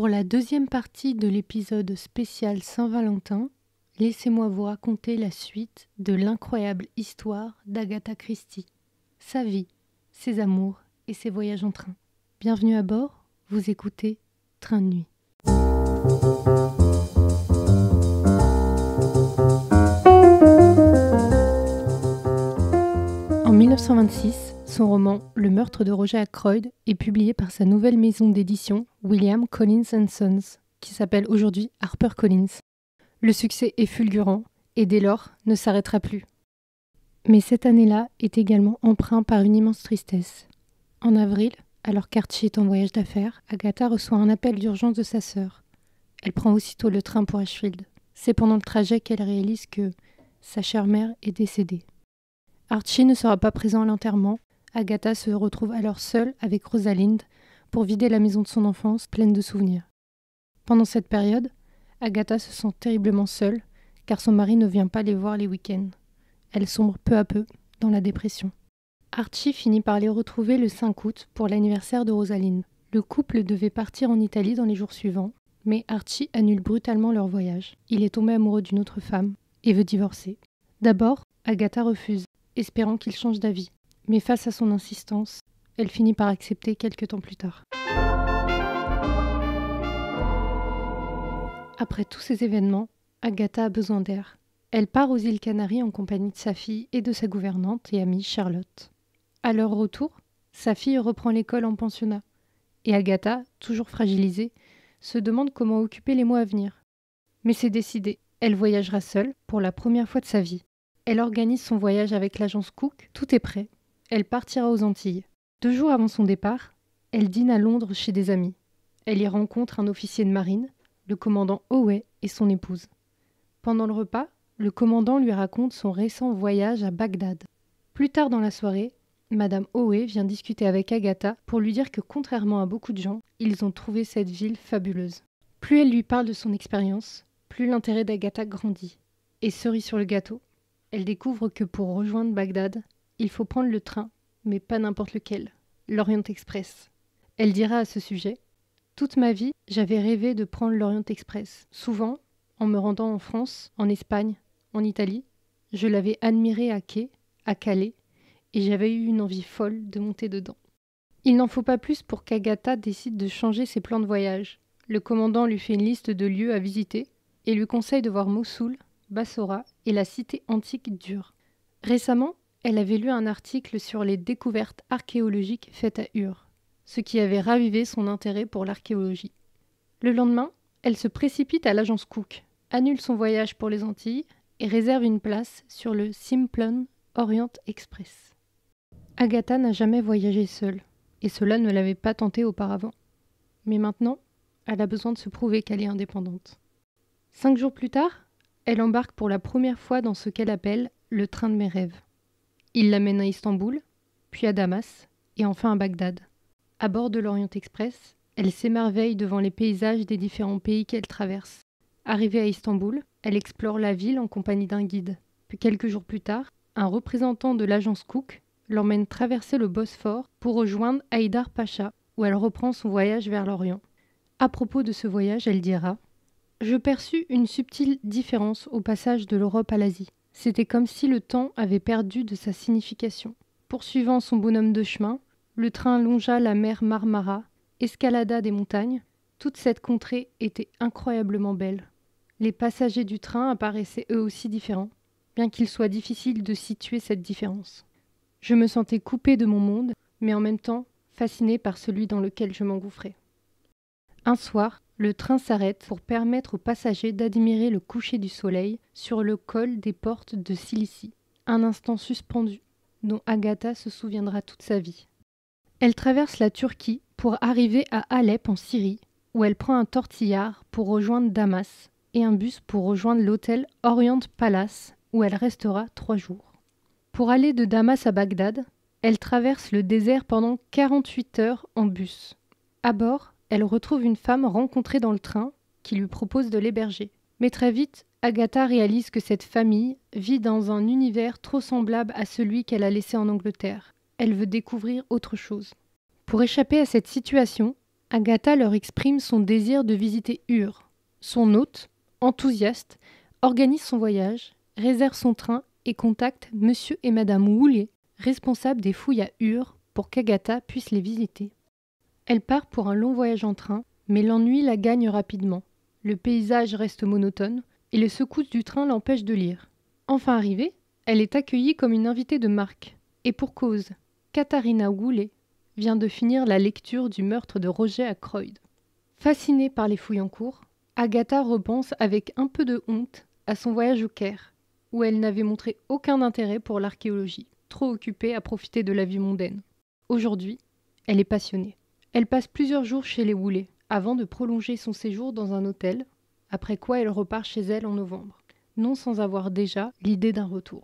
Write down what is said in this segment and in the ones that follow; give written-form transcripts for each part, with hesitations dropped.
Pour la deuxième partie de l'épisode spécial Saint-Valentin, laissez-moi vous raconter la suite de l'incroyable histoire d'Agatha Christie, sa vie, ses amours et ses voyages en train. Bienvenue à bord, vous écoutez Train de nuit. En 1926, son roman « Le meurtre de Roger Ackroyd » est publié par sa nouvelle maison d'édition William Collins & Sons, qui s'appelle aujourd'hui HarperCollins. Le succès est fulgurant et dès lors ne s'arrêtera plus. Mais cette année-là est également empreinte par une immense tristesse. En avril, alors qu'Archie est en voyage d'affaires, Agatha reçoit un appel d'urgence de sa sœur. Elle prend aussitôt le train pour Ashfield. C'est pendant le trajet qu'elle réalise que sa chère mère est décédée. Archie ne sera pas présent à l'enterrement. Agatha se retrouve alors seule avec Rosalind pour vider la maison de son enfance pleine de souvenirs. Pendant cette période, Agatha se sent terriblement seule car son mari ne vient pas les voir les week-ends. Elle sombre peu à peu dans la dépression. Archie finit par les retrouver le 5 août pour l'anniversaire de Rosalind. Le couple devait partir en Italie dans les jours suivants, mais Archie annule brutalement leur voyage. Il est tombé amoureux d'une autre femme et veut divorcer. D'abord, Agatha refuse, espérant qu'il change d'avis. Mais face à son insistance, elle finit par accepter quelque temps plus tard. Après tous ces événements, Agatha a besoin d'air. Elle part aux îles Canaries en compagnie de sa fille et de sa gouvernante et amie Charlotte. À leur retour, sa fille reprend l'école en pensionnat. Et Agatha, toujours fragilisée, se demande comment occuper les mois à venir. Mais c'est décidé, elle voyagera seule pour la première fois de sa vie. Elle organise son voyage avec l'agence Cook, tout est prêt. Elle partira aux Antilles. 2 jours avant son départ, elle dîne à Londres chez des amis. Elle y rencontre un officier de marine, le commandant Howe et son épouse. Pendant le repas, le commandant lui raconte son récent voyage à Bagdad. Plus tard dans la soirée, Madame Howe vient discuter avec Agatha pour lui dire que contrairement à beaucoup de gens, ils ont trouvé cette ville fabuleuse. Plus elle lui parle de son expérience, plus l'intérêt d'Agatha grandit. Et cerise sur le gâteau, elle découvre que pour rejoindre Bagdad, il faut prendre le train, mais pas n'importe lequel, l'Orient Express. Elle dira à ce sujet « Toute ma vie, j'avais rêvé de prendre l'Orient Express. Souvent, en me rendant en France, en Espagne, en Italie, je l'avais admiré à quai, à Calais, et j'avais eu une envie folle de monter dedans. » Il n'en faut pas plus pour qu'Agatha décide de changer ses plans de voyage. Le commandant lui fait une liste de lieux à visiter et lui conseille de voir Mossoul, Bassora et la cité antique d'Ur. Récemment, elle avait lu un article sur les découvertes archéologiques faites à Ur, ce qui avait ravivé son intérêt pour l'archéologie. Le lendemain, elle se précipite à l'agence Cook, annule son voyage pour les Antilles et réserve une place sur le Simplon Orient Express. Agatha n'a jamais voyagé seule, et cela ne l'avait pas tentée auparavant. Mais maintenant, elle a besoin de se prouver qu'elle est indépendante. 5 jours plus tard, elle embarque pour la première fois dans ce qu'elle appelle le train de mes rêves. Il l'amène à Istanbul, puis à Damas, et enfin à Bagdad. À bord de l'Orient Express, elle s'émerveille devant les paysages des différents pays qu'elle traverse. Arrivée à Istanbul, elle explore la ville en compagnie d'un guide. Puis quelques jours plus tard, un représentant de l'agence Cook l'emmène traverser le Bosphore pour rejoindre Haïdar Pacha, où elle reprend son voyage vers l'Orient. À propos de ce voyage, elle dira « Je perçus une subtile différence au passage de l'Europe à l'Asie. C'était comme si le temps avait perdu de sa signification. Poursuivant son bonhomme de chemin, le train longea la mer Marmara, escalada des montagnes. Toute cette contrée était incroyablement belle. Les passagers du train apparaissaient eux aussi différents, bien qu'il soit difficile de situer cette différence. Je me sentais coupée de mon monde, mais en même temps fascinée par celui dans lequel je m'engouffrais. » Un soir, le train s'arrête pour permettre aux passagers d'admirer le coucher du soleil sur le col des portes de Cilicie, un instant suspendu dont Agatha se souviendra toute sa vie. Elle traverse la Turquie pour arriver à Alep en Syrie, où elle prend un tortillard pour rejoindre Damas et un bus pour rejoindre l'hôtel Orient Palace, où elle restera 3 jours. Pour aller de Damas à Bagdad, elle traverse le désert pendant 48 heures en bus. À bord, elle retrouve une femme rencontrée dans le train qui lui propose de l'héberger. Mais très vite, Agatha réalise que cette famille vit dans un univers trop semblable à celui qu'elle a laissé en Angleterre. Elle veut découvrir autre chose. Pour échapper à cette situation, Agatha leur exprime son désir de visiter Ur. Son hôte, enthousiaste, organise son voyage, réserve son train et contacte Monsieur et Madame Woolley, responsables des fouilles à Ur, pour qu'Agatha puisse les visiter. Elle part pour un long voyage en train, mais l'ennui la gagne rapidement. Le paysage reste monotone et les secousses du train l'empêchent de lire. Enfin arrivée, elle est accueillie comme une invitée de marque. Et pour cause, Katharina Woolley vient de finir la lecture du meurtre de Roger Ackroyd. Fascinée par les fouilles en cours, Agatha repense avec un peu de honte à son voyage au Caire, où elle n'avait montré aucun intérêt pour l'archéologie, trop occupée à profiter de la vie mondaine. Aujourd'hui, elle est passionnée. Elle passe plusieurs jours chez les Woolley, avant de prolonger son séjour dans un hôtel, après quoi elle repart chez elle en novembre, non sans avoir déjà l'idée d'un retour.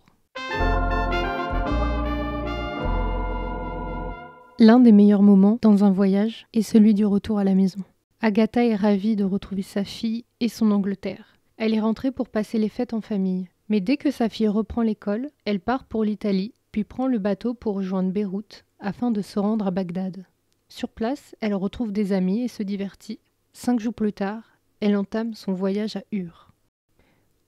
L'un des meilleurs moments dans un voyage est celui du retour à la maison. Agatha est ravie de retrouver sa fille et son Angleterre. Elle est rentrée pour passer les fêtes en famille. Mais dès que sa fille reprend l'école, elle part pour l'Italie, puis prend le bateau pour rejoindre Beyrouth afin de se rendre à Bagdad. Sur place, elle retrouve des amis et se divertit. 5 jours plus tard, elle entame son voyage à Ur.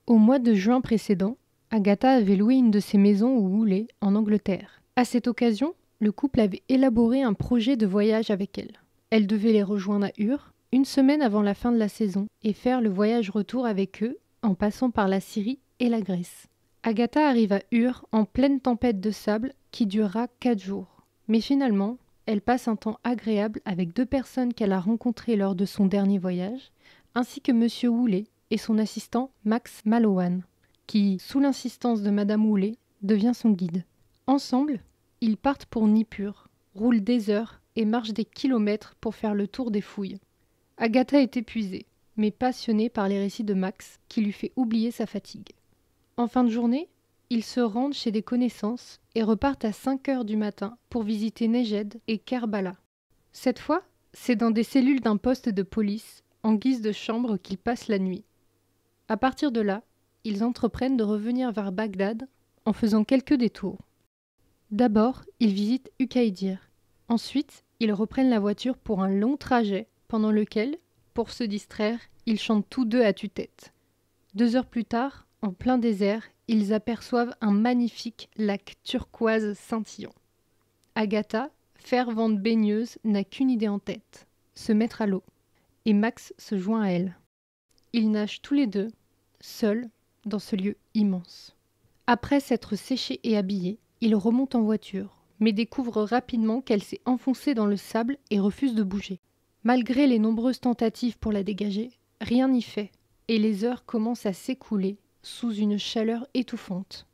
Au mois de juin précédent, Agatha avait loué une de ses maisons au Woolley en Angleterre. À cette occasion, le couple avait élaboré un projet de voyage avec elle. Elle devait les rejoindre à Ur une semaine avant la fin de la saison et faire le voyage retour avec eux en passant par la Syrie et la Grèce. Agatha arrive à Ur en pleine tempête de sable qui durera 4 jours. Mais finalement, elle passe un temps agréable avec 2 personnes qu'elle a rencontrées lors de son dernier voyage, ainsi que Monsieur Woolley et son assistant Max Mallowan, qui, sous l'insistance de Madame Woolley, devient son guide. Ensemble, ils partent pour Nippur, roulent des heures et marchent des kilomètres pour faire le tour des fouilles. Agatha est épuisée, mais passionnée par les récits de Max, qui lui fait oublier sa fatigue. En fin de journée, ils se rendent chez des connaissances et repartent à 5 heures du matin pour visiter Nejd et Kerbala. Cette fois, c'est dans des cellules d'un poste de police, en guise de chambre, qu'ils passent la nuit. À partir de là, ils entreprennent de revenir vers Bagdad en faisant quelques détours. D'abord, ils visitent Ukaïdir. Ensuite, ils reprennent la voiture pour un long trajet, pendant lequel, pour se distraire, ils chantent tous 2 à tue-tête. 2 heures plus tard, en plein désert, ils aperçoivent un magnifique lac turquoise scintillant. Agatha, fervente baigneuse, n'a qu'une idée en tête, se mettre à l'eau. Et Max se joint à elle. Ils nagent tous les 2, seuls, dans ce lieu immense. Après s'être séchés et habillés, ils remontent en voiture, mais découvrent rapidement qu'elle s'est enfoncée dans le sable et refuse de bouger. Malgré les nombreuses tentatives pour la dégager, rien n'y fait, et les heures commencent à s'écouler sous une chaleur étouffante.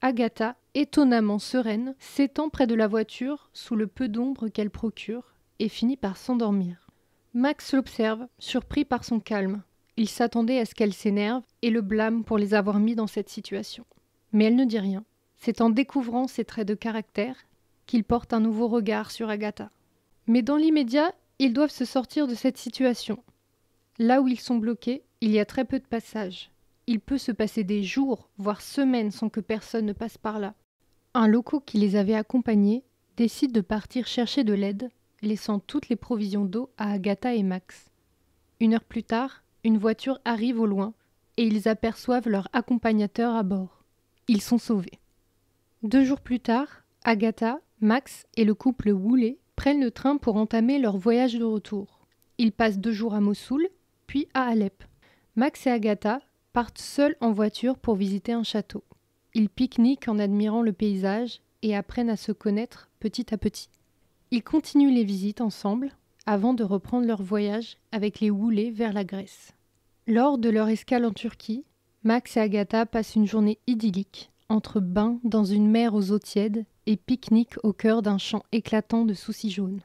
Agatha, étonnamment sereine, s'étend près de la voiture sous le peu d'ombre qu'elle procure et finit par s'endormir. Max l'observe, surpris par son calme. Il s'attendait à ce qu'elle s'énerve et le blâme pour les avoir mis dans cette situation. Mais elle ne dit rien. C'est en découvrant ses traits de caractère qu'il porte un nouveau regard sur Agatha. Mais dans l'immédiat, ils doivent se sortir de cette situation. Là où ils sont bloqués, il y a très peu de passages. Il peut se passer des jours, voire semaines sans que personne ne passe par là. Un loco qui les avait accompagnés décide de partir chercher de l'aide, laissant toutes les provisions d'eau à Agatha et Max. 1 heure plus tard, une voiture arrive au loin et ils aperçoivent leur accompagnateur à bord. Ils sont sauvés. 2 jours plus tard, Agatha, Max et le couple Woolley prennent le train pour entamer leur voyage de retour. Ils passent 2 jours à Mossoul, puis à Alep. Max et Agatha partent seuls en voiture pour visiter un château. Ils pique-niquent en admirant le paysage et apprennent à se connaître petit à petit. Ils continuent les visites ensemble avant de reprendre leur voyage avec les Woolley vers la Grèce. Lors de leur escale en Turquie, Max et Agatha passent une journée idyllique entre bains dans une mer aux eaux tièdes et pique-nique au cœur d'un champ éclatant de soucis jaunes.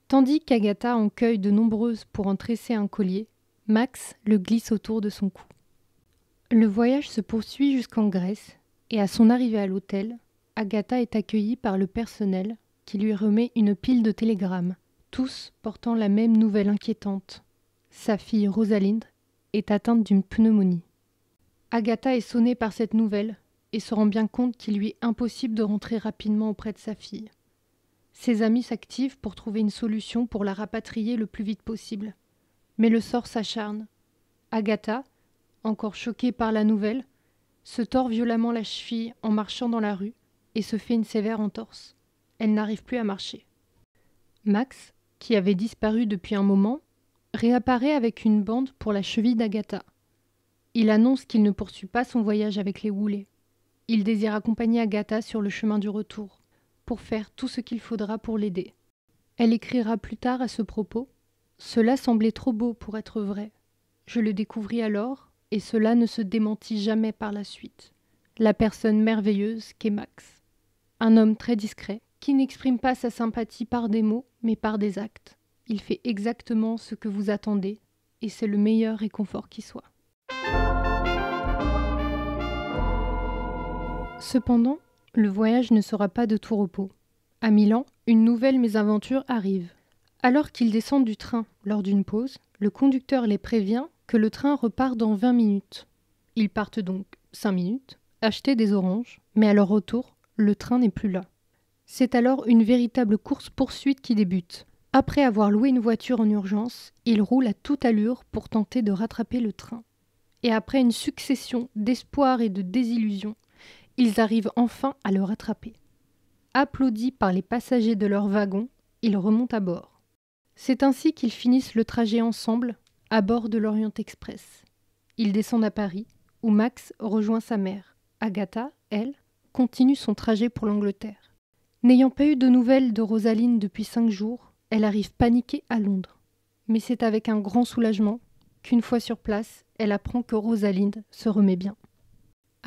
Tandis qu'Agatha en cueille de nombreuses pour en tresser un collier, Max le glisse autour de son cou. Le voyage se poursuit jusqu'en Grèce et à son arrivée à l'hôtel, Agatha est accueillie par le personnel qui lui remet une pile de télégrammes, tous portant la même nouvelle inquiétante. Sa fille Rosalind est atteinte d'une pneumonie. Agatha est sonnée par cette nouvelle et se rend bien compte qu'il lui est impossible de rentrer rapidement auprès de sa fille. Ses amis s'activent pour trouver une solution pour la rapatrier le plus vite possible. Mais le sort s'acharne. Agatha, encore choquée par la nouvelle, se tord violemment la cheville en marchant dans la rue et se fait une sévère entorse. Elle n'arrive plus à marcher. Max, qui avait disparu depuis un moment, réapparaît avec une bande pour la cheville d'Agatha. Il annonce qu'il ne poursuit pas son voyage avec les Woolley. Il désire accompagner Agatha sur le chemin du retour, pour faire tout ce qu'il faudra pour l'aider. Elle écrira plus tard à ce propos « Cela semblait trop beau pour être vrai. Je le découvris alors, et cela ne se démentit jamais par la suite. La personne merveilleuse qu'est Max. Un homme très discret, qui n'exprime pas sa sympathie par des mots, mais par des actes. Il fait exactement ce que vous attendez, et c'est le meilleur réconfort qui soit. » Cependant, le voyage ne sera pas de tout repos. À Milan, une nouvelle mésaventure arrive. Alors qu'ils descendent du train lors d'une pause, le conducteur les prévient que le train repart dans 20 minutes. Ils partent donc 5 minutes, acheter des oranges, mais à leur retour, le train n'est plus là. C'est alors une véritable course-poursuite qui débute. Après avoir loué une voiture en urgence, ils roulent à toute allure pour tenter de rattraper le train. Et après une succession d'espoirs et de désillusions, ils arrivent enfin à le rattraper. Applaudis par les passagers de leur wagon, ils remontent à bord. C'est ainsi qu'ils finissent le trajet ensemble, à bord de l'Orient Express. Ils descendent à Paris, où Max rejoint sa mère. Agatha, elle, continue son trajet pour l'Angleterre. N'ayant pas eu de nouvelles de Rosaline depuis 5 jours, elle arrive paniquée à Londres. Mais c'est avec un grand soulagement qu'une fois sur place, elle apprend que Rosaline se remet bien.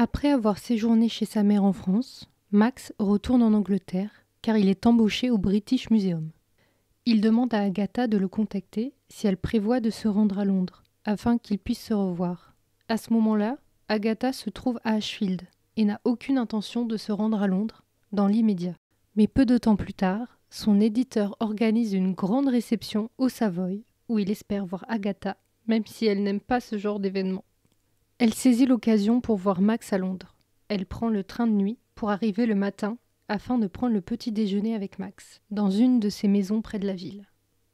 Après avoir séjourné chez sa mère en France, Max retourne en Angleterre car il est embauché au British Museum. Il demande à Agatha de le contacter si elle prévoit de se rendre à Londres, afin qu'ils puissent se revoir. À ce moment-là, Agatha se trouve à Ashfield et n'a aucune intention de se rendre à Londres dans l'immédiat. Mais peu de temps plus tard, son éditeur organise une grande réception au Savoy, où il espère voir Agatha, même si elle n'aime pas ce genre d'événement. Elle saisit l'occasion pour voir Max à Londres. Elle prend le train de nuit pour arriver le matin afin de prendre le petit déjeuner avec Max, dans une de ses maisons près de la ville.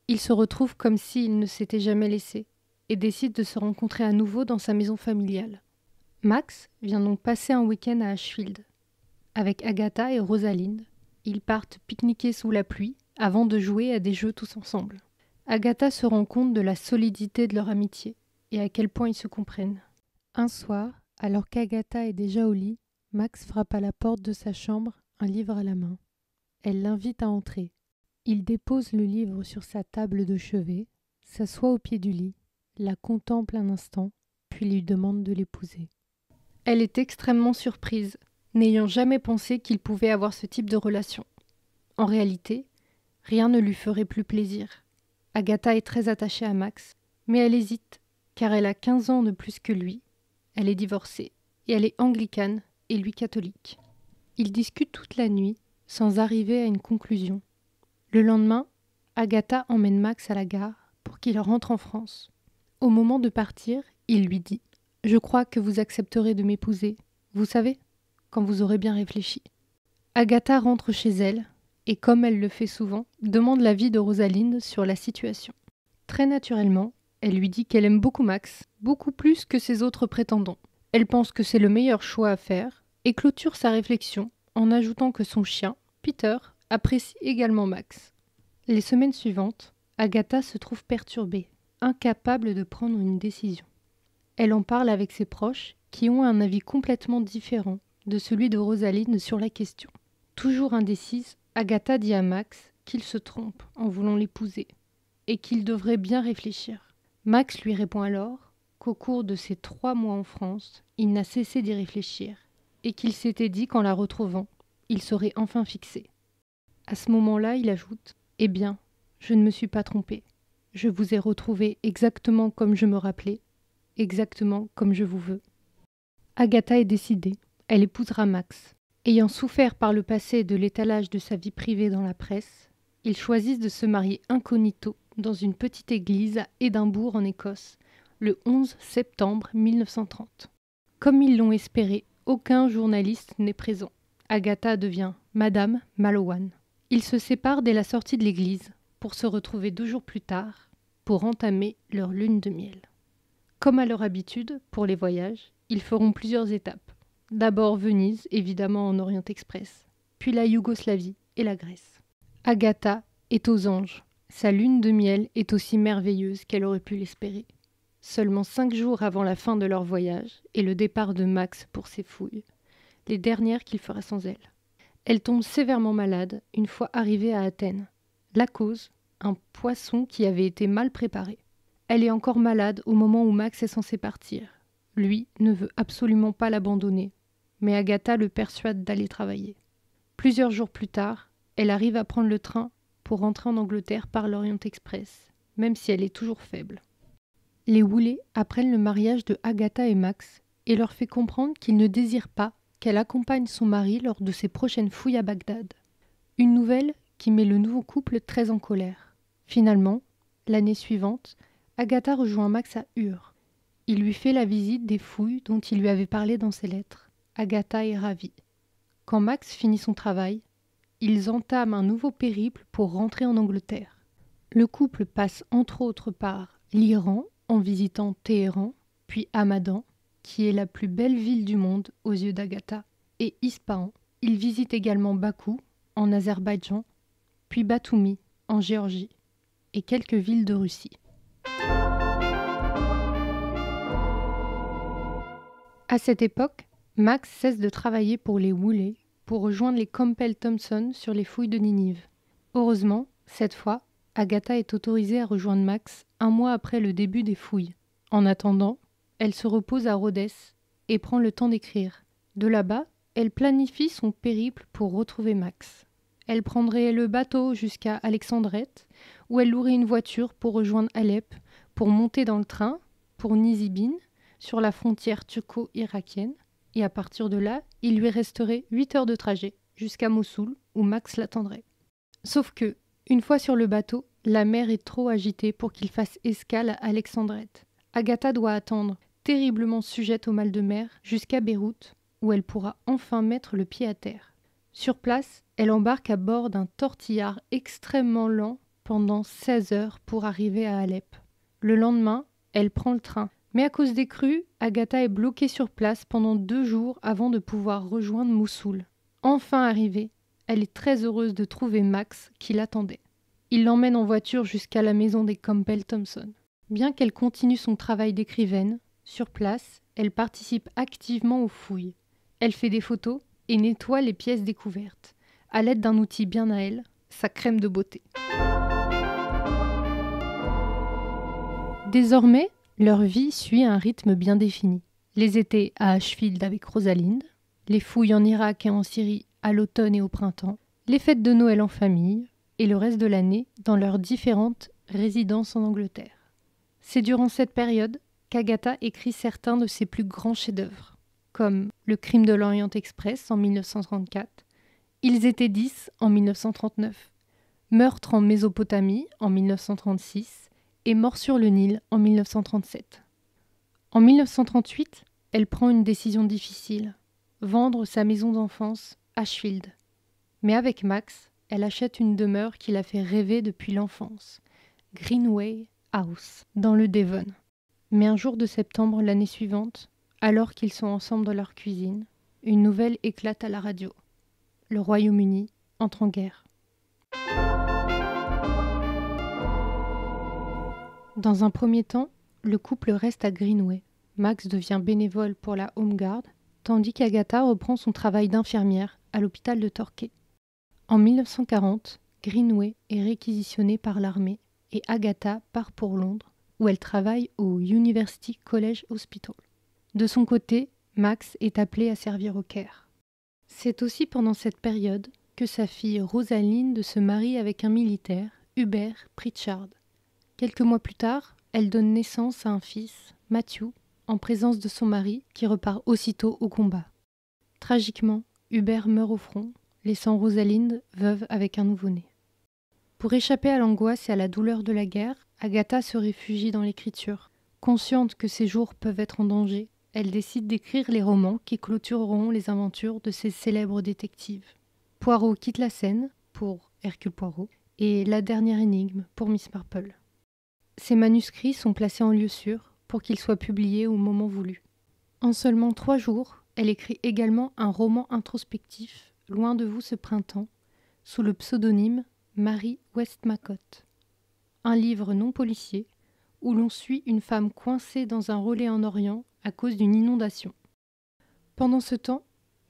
Ils se retrouvent comme s'ils ne s'étaient jamais laissés, et décident de se rencontrer à nouveau dans sa maison familiale. Max vient donc passer un week-end à Ashfield. Avec Agatha et Rosaline, ils partent pique-niquer sous la pluie avant de jouer à des jeux tous ensemble. Agatha se rend compte de la solidité de leur amitié et à quel point ils se comprennent. Un soir, alors qu'Agatha est déjà au lit, Max frappe à la porte de sa chambre, un livre à la main. Elle l'invite à entrer. Il dépose le livre sur sa table de chevet, s'assoit au pied du lit, la contemple un instant, puis lui demande de l'épouser. Elle est extrêmement surprise, n'ayant jamais pensé qu'il pouvait avoir ce type de relation. En réalité, rien ne lui ferait plus plaisir. Agatha est très attachée à Max, mais elle hésite, car elle a 15 ans de plus que lui. Elle est divorcée, et elle est anglicane, et lui catholique. Ils discutent toute la nuit, sans arriver à une conclusion. Le lendemain, Agatha emmène Max à la gare pour qu'il rentre en France. Au moment de partir, il lui dit « Je crois que vous accepterez de m'épouser, vous savez, quand vous aurez bien réfléchi. » Agatha rentre chez elle, et comme elle le fait souvent, demande l'avis de Rosaline sur la situation. Très naturellement, elle lui dit qu'elle aime beaucoup Max, beaucoup plus que ses autres prétendants. Elle pense que c'est le meilleur choix à faire, et clôture sa réflexion en ajoutant que son chien, Peter, apprécie également Max. Les semaines suivantes, Agatha se trouve perturbée, incapable de prendre une décision. Elle en parle avec ses proches, qui ont un avis complètement différent de celui de Rosaline sur la question. Toujours indécise, Agatha dit à Max qu'il se trompe en voulant l'épouser, et qu'il devrait bien réfléchir. Max lui répond alors qu'au cours de ses 3 mois en France, il n'a cessé d'y réfléchir, et qu'il s'était dit qu'en la retrouvant, il serait enfin fixé. À ce moment-là, il ajoute « Eh bien, je ne me suis pas trompé. Je vous ai retrouvé exactement comme je me rappelais, exactement comme je vous veux. » Agatha est décidée, elle épousera Max. Ayant souffert par le passé de l'étalage de sa vie privée dans la presse, ils choisissent de se marier incognito dans une petite église à Édimbourg en Écosse, le 11 septembre 1930. Comme ils l'ont espéré, aucun journaliste n'est présent. Agatha devient Madame Mallowan. Ils se séparent dès la sortie de l'église pour se retrouver 2 jours plus tard pour entamer leur lune de miel. Comme à leur habitude, pour les voyages, ils feront plusieurs étapes. D'abord Venise, évidemment en Orient Express, puis la Yougoslavie et la Grèce. Agatha est aux anges. Sa lune de miel est aussi merveilleuse qu'elle aurait pu l'espérer. Seulement 5 jours avant la fin de leur voyage et le départ de Max pour ses fouilles, les dernières qu'il fera sans elle. Elle tombe sévèrement malade une fois arrivée à Athènes. La cause, un poisson qui avait été mal préparé. Elle est encore malade au moment où Max est censé partir. Lui ne veut absolument pas l'abandonner, mais Agatha le persuade d'aller travailler. Plusieurs jours plus tard, elle arrive à prendre le train pour rentrer en Angleterre par l'Orient Express, même si elle est toujours faible. Les Woolley apprennent le mariage de Agatha et Max et leur fait comprendre qu'ils ne désirent pas qu'elle accompagne son mari lors de ses prochaines fouilles à Bagdad. Une nouvelle qui met le nouveau couple très en colère. Finalement, l'année suivante, Agatha rejoint Max à Ur. Il lui fait la visite des fouilles dont il lui avait parlé dans ses lettres. Agatha est ravie. Quand Max finit son travail, ils entament un nouveau périple pour rentrer en Angleterre. Le couple passe entre autres par l'Iran en visitant Téhéran, puis Hamadan, qui est la plus belle ville du monde aux yeux d'Agatha, et Ispahan. Ils visitent également Bakou en Azerbaïdjan, puis Batumi en Géorgie, et quelques villes de Russie. À cette époque, Max cesse de travailler pour les Woolley pour rejoindre les Campbell-Thompson sur les fouilles de Ninive. Heureusement, cette fois, Agatha est autorisée à rejoindre Max 1 mois après le début des fouilles. En attendant, elle se repose à Rhodes et prend le temps d'écrire. De là-bas, elle planifie son périple pour retrouver Max. Elle prendrait le bateau jusqu'à Alexandrette, où elle louerait une voiture pour rejoindre Alep, pour monter dans le train pour Nizibin, sur la frontière turco-irakienne, et à partir de là, il lui resterait 8 heures de trajet jusqu'à Mossoul, où Max l'attendrait. Sauf que, une fois sur le bateau, la mer est trop agitée pour qu'il fasse escale à Alexandrette. Agatha doit attendre, terriblement sujette au mal de mer, jusqu'à Beyrouth, où elle pourra enfin mettre le pied à terre. Sur place, elle embarque à bord d'un tortillard extrêmement lent pendant 16 heures pour arriver à Alep. Le lendemain, elle prend le train. Mais à cause des crues, Agatha est bloquée sur place pendant 2 jours avant de pouvoir rejoindre Mossoul. Enfin arrivée, elle est très heureuse de trouver Max qui l'attendait. Il l'emmène en voiture jusqu'à la maison des Campbell-Thompson. Bien qu'elle continue son travail d'écrivaine, sur place, elle participe activement aux fouilles. Elle fait des photos et nettoie les pièces découvertes, à l'aide d'un outil bien à elle, sa crème de beauté. Désormais, leur vie suit un rythme bien défini. Les étés à Ashfield avec Rosalind, les fouilles en Irak et en Syrie à l'automne et au printemps, les fêtes de Noël en famille et le reste de l'année dans leurs différentes résidences en Angleterre. C'est durant cette période qu'Agatha écrit certains de ses plus grands chefs-d'œuvre, comme Le crime de l'Orient Express en 1934, Ils étaient 10 en 1939, Meurtre en Mésopotamie en 1936 et Mort sur le Nil en 1937. En 1938, elle prend une décision difficile, vendre sa maison d'enfance, Ashfield. Mais avec Max, elle achète une demeure qui la fait rêver depuis l'enfance, Greenway House, dans le Devon. Mais un jour de septembre l'année suivante, alors qu'ils sont ensemble dans leur cuisine, une nouvelle éclate à la radio. Le Royaume-Uni entre en guerre. Dans un premier temps, le couple reste à Greenway. Max devient bénévole pour la Home Guard, tandis qu'Agatha reprend son travail d'infirmière à l'hôpital de Torquay. En 1940, Greenway est réquisitionné par l'armée et Agatha part pour Londres, où elle travaille au University College Hospital. De son côté, Max est appelé à servir au Caire. C'est aussi pendant cette période que sa fille Rosalind se marie avec un militaire, Hubert Pritchard. Quelques mois plus tard, elle donne naissance à un fils, Matthew, en présence de son mari, qui repart aussitôt au combat. Tragiquement, Hubert meurt au front, laissant Rosalind veuve avec un nouveau-né. Pour échapper à l'angoisse et à la douleur de la guerre, Agatha se réfugie dans l'écriture. Consciente que ses jours peuvent être en danger, elle décide d'écrire les romans qui clôtureront les aventures de ses célèbres détectives. Poirot quitte la scène pour Hercule Poirot et La dernière énigme pour Miss Marple. Ces manuscrits sont placés en lieu sûr pour qu'ils soient publiés au moment voulu. En seulement 3 jours, elle écrit également un roman introspectif, Loin de vous ce printemps, sous le pseudonyme Marie Westmacott. Un livre non policier où l'on suit une femme coincée dans un relais en Orient à cause d'une inondation. Pendant ce temps,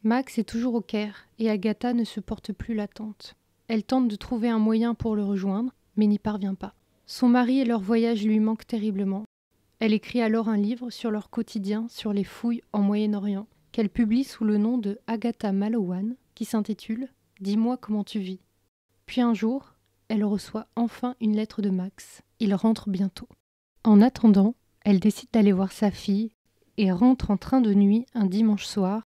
Max est toujours au Caire et Agatha ne supporte plus l'attente. Elle tente de trouver un moyen pour le rejoindre, mais n'y parvient pas. Son mari et leur voyage lui manquent terriblement. Elle écrit alors un livre sur leur quotidien sur les fouilles en Moyen-Orient, qu'elle publie sous le nom de Agatha Malowan, qui s'intitule « Dis-moi comment tu vis ». Puis un jour, elle reçoit enfin une lettre de Max. Il rentre bientôt. En attendant, elle décide d'aller voir sa fille et rentre en train de nuit un dimanche soir.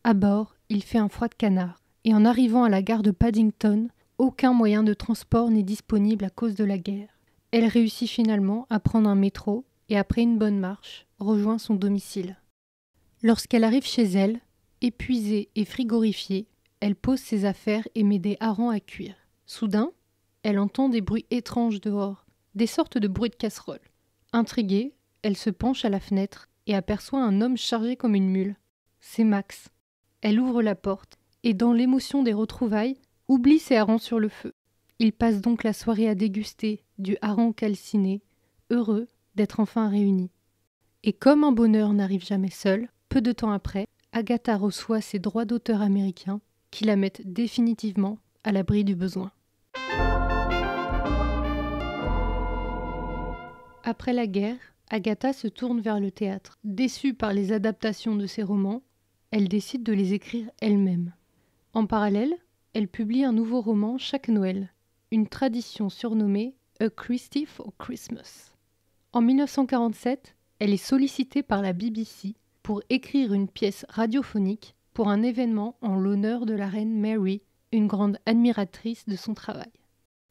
À bord, il fait un froid de canard, et en arrivant à la gare de Paddington, aucun moyen de transport n'est disponible à cause de la guerre. Elle réussit finalement à prendre un métro et après une bonne marche, rejoint son domicile. Lorsqu'elle arrive chez elle, épuisée et frigorifiée, elle pose ses affaires et met des harengs à cuire. Soudain, elle entend des bruits étranges dehors, des sortes de bruits de casserole. Intriguée, elle se penche à la fenêtre et aperçoit un homme chargé comme une mule. C'est Max. Elle ouvre la porte et, dans l'émotion des retrouvailles, oublie ses harengs sur le feu. Ils passent donc la soirée à déguster du hareng calciné, heureux d'être enfin réunis. Et comme un bonheur n'arrive jamais seul, peu de temps après, Agatha reçoit ses droits d'auteur américains qui la mettent définitivement à l'abri du besoin. Après la guerre, Agatha se tourne vers le théâtre. Déçue par les adaptations de ses romans, elle décide de les écrire elle-même. En parallèle, elle publie un nouveau roman chaque Noël, une tradition surnommée A Christie for Christmas. En 1947, elle est sollicitée par la BBC pour écrire une pièce radiophonique pour un événement en l'honneur de la reine Mary, une grande admiratrice de son travail.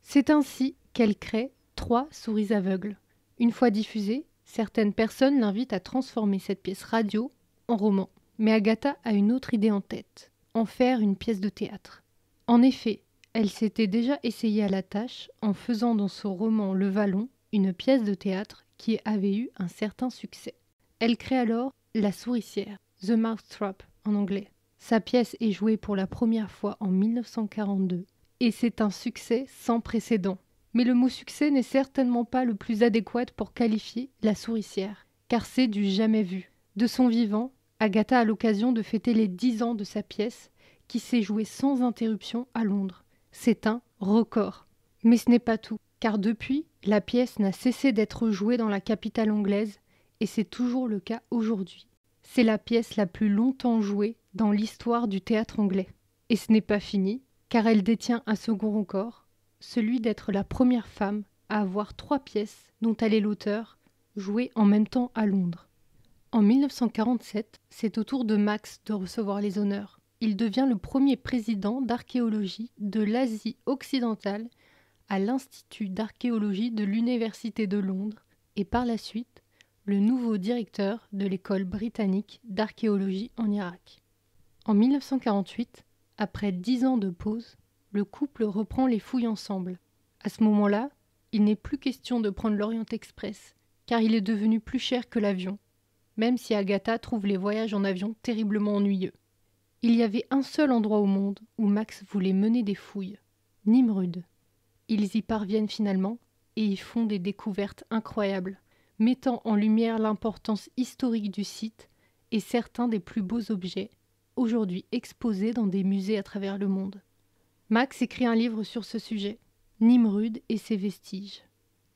C'est ainsi qu'elle crée 3 souris aveugles. Une fois diffusée, certaines personnes l'invitent à transformer cette pièce radio en roman. Mais Agatha a une autre idée en tête, en faire une pièce de théâtre. En effet, elle s'était déjà essayée à la tâche en faisant dans son roman Le Vallon une pièce de théâtre qui avait eu un certain succès. Elle crée alors La Souricière, The Mousetrap en anglais. Sa pièce est jouée pour la première fois en 1942 et c'est un succès sans précédent. Mais le mot succès n'est certainement pas le plus adéquat pour qualifier La Souricière, car c'est du jamais vu. De son vivant, Agatha a l'occasion de fêter les 10 ans de sa pièce qui s'est jouée sans interruption à Londres. C'est un record. Mais ce n'est pas tout, car depuis, la pièce n'a cessé d'être jouée dans la capitale anglaise et c'est toujours le cas aujourd'hui. C'est la pièce la plus longtemps jouée dans l'histoire du théâtre anglais. Et ce n'est pas fini, car elle détient un second record, celui d'être la première femme à avoir 3 pièces dont elle est l'auteur, jouées en même temps à Londres. En 1947, c'est au tour de Max de recevoir les honneurs. Il devient le premier président d'archéologie de l'Asie occidentale à l'Institut d'archéologie de l'Université de Londres et par la suite le nouveau directeur de l'école britannique d'archéologie en Irak. En 1948, après 10 ans de pause, le couple reprend les fouilles ensemble. À ce moment-là, il n'est plus question de prendre l'Orient Express, car il est devenu plus cher que l'avion, même si Agatha trouve les voyages en avion terriblement ennuyeux. Il y avait un seul endroit au monde où Max voulait mener des fouilles, Nimrud. Ils y parviennent finalement et y font des découvertes incroyables, mettant en lumière l'importance historique du site et certains des plus beaux objets, aujourd'hui exposés dans des musées à travers le monde. Max écrit un livre sur ce sujet, Nimrud et ses vestiges.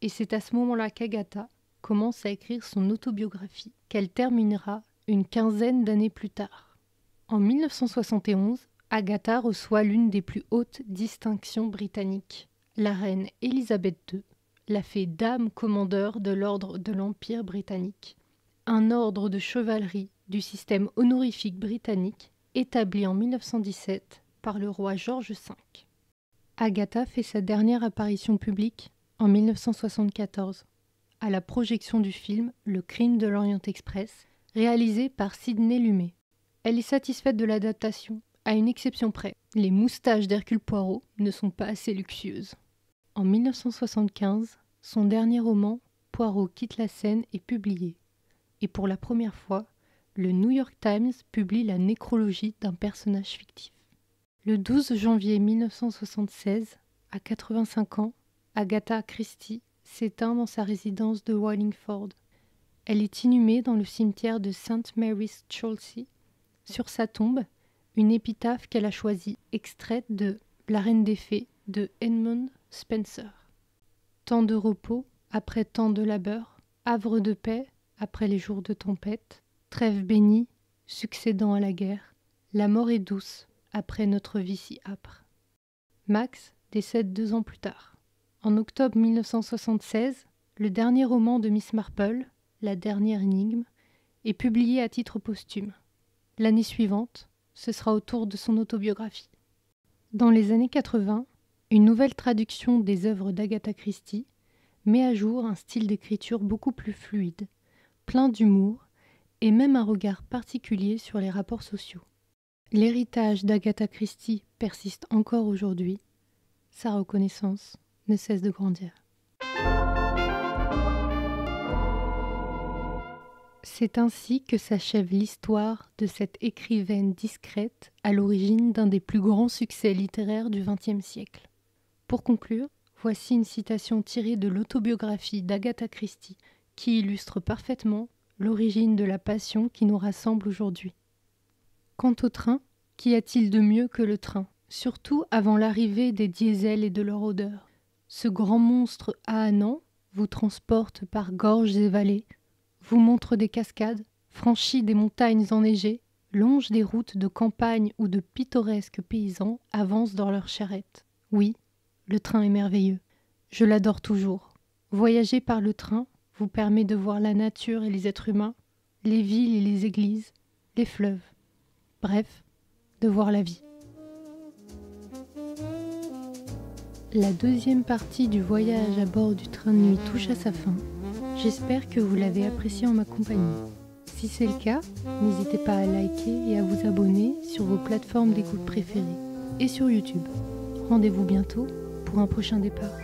Et c'est à ce moment-là qu'Agatha commence à écrire son autobiographie, qu'elle terminera une 15aine d'années plus tard. En 1971, Agatha reçoit l'une des plus hautes distinctions britanniques. La reine Élisabeth II la fait dame commandeur de l'ordre de l'Empire britannique, un ordre de chevalerie du système honorifique britannique établi en 1917 par le roi George V. Agatha fait sa dernière apparition publique en 1974, à la projection du film Le Crime de l'Orient Express, réalisé par Sidney Lumet. Elle est satisfaite de l'adaptation À une exception près, les moustaches d'Hercule Poirot ne sont pas assez luxueuses. En 1975, son dernier roman, Poirot quitte la scène, est publié. Et pour la première fois, le New York Times publie la nécrologie d'un personnage fictif. Le 12 janvier 1976, à 85 ans, Agatha Christie s'éteint dans sa résidence de Wallingford. Elle est inhumée dans le cimetière de St. Mary's Chelsea. Sur sa tombe, une épitaphe qu'elle a choisie, extraite de La Reine des Fées de Edmund Spenser. Tant de repos après tant de labeur, havre de paix après les jours de tempête, trêve bénie succédant à la guerre, la mort est douce après notre vie si âpre. Max décède 2 ans plus tard. En octobre 1976, le dernier roman de Miss Marple, La dernière énigme, est publié à titre posthume. L'année suivante, ce sera au tour de son autobiographie. Dans les années 80, une nouvelle traduction des œuvres d'Agatha Christie met à jour un style d'écriture beaucoup plus fluide, plein d'humour et même un regard particulier sur les rapports sociaux. L'héritage d'Agatha Christie persiste encore aujourd'hui. Sa reconnaissance ne cesse de grandir. C'est ainsi que s'achève l'histoire de cette écrivaine discrète à l'origine d'un des plus grands succès littéraires du XXe siècle. Pour conclure, voici une citation tirée de l'autobiographie d'Agatha Christie qui illustre parfaitement l'origine de la passion qui nous rassemble aujourd'hui. Quant au train, qu'y a-t-il de mieux que le train, surtout avant l'arrivée des diesels et de leur odeur? Ce grand monstre âannant vous transporte par gorges et vallées, vous montre des cascades, franchit des montagnes enneigées, longe des routes de campagne où de pittoresques paysans avancent dans leurs charrettes. Oui, le train est merveilleux. Je l'adore toujours. Voyager par le train vous permet de voir la nature et les êtres humains, les villes et les églises, les fleuves. Bref, de voir la vie. La deuxième partie du voyage à bord du train de nuit touche à sa fin. J'espère que vous l'avez apprécié en ma compagnie. Si c'est le cas, n'hésitez pas à liker et à vous abonner sur vos plateformes d'écoute préférées et sur YouTube. Rendez-vous bientôt pour un prochain départ.